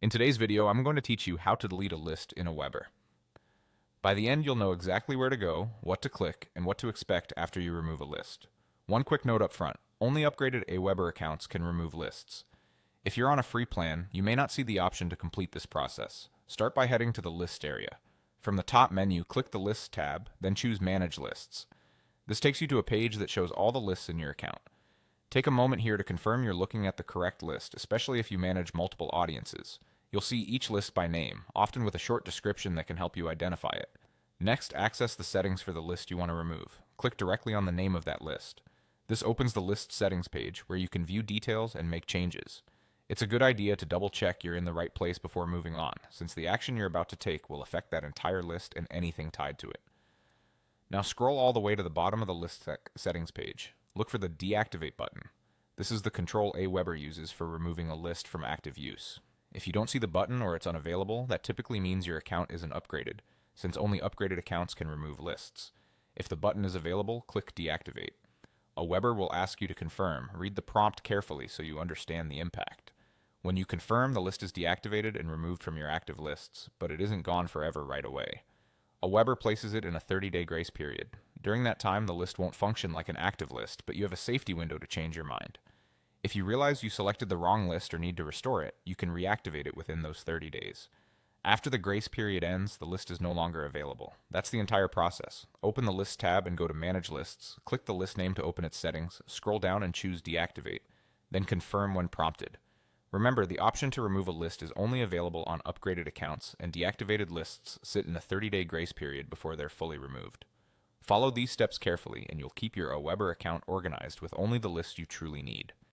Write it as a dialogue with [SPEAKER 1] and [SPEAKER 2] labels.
[SPEAKER 1] In today's video, I'm going to teach you how to delete a list in AWeber. By the end, you'll know exactly where to go, what to click, and what to expect after you remove a list. One quick note up front, only upgraded AWeber accounts can remove lists. If you're on a free plan, you may not see the option to complete this process. Start by heading to the List area. From the top menu, click the Lists tab, then choose Manage Lists. This takes you to a page that shows all the lists in your account. Take a moment here to confirm you're looking at the correct list, especially if you manage multiple audiences. You'll see each list by name, often with a short description that can help you identify it. Next, access the settings for the list you want to remove. Click directly on the name of that list. This opens the list settings page where you can view details and make changes. It's a good idea to double check you're in the right place before moving on, since the action you're about to take will affect that entire list and anything tied to it. Now scroll all the way to the bottom of the list settings page. Look for the Deactivate button. This is the control AWeber uses for removing a list from active use. If you don't see the button or it's unavailable, that typically means your account isn't upgraded, since only upgraded accounts can remove lists. If the button is available, click Deactivate. AWeber will ask you to confirm. Read the prompt carefully so you understand the impact. When you confirm, the list is deactivated and removed from your active lists, but it isn't gone forever right away. AWeber places it in a 30-day grace period. During that time, the list won't function like an active list, but you have a safety window to change your mind. If you realize you selected the wrong list or need to restore it, you can reactivate it within those 30 days. After the grace period ends, the list is no longer available. That's the entire process. Open the List tab and go to Manage Lists. Click the list name to open its settings. Scroll down and choose Deactivate. Then confirm when prompted. Remember, the option to remove a list is only available on upgraded accounts, and deactivated lists sit in a 30-day grace period before they're fully removed. Follow these steps carefully, and you'll keep your AWeber account organized with only the lists you truly need.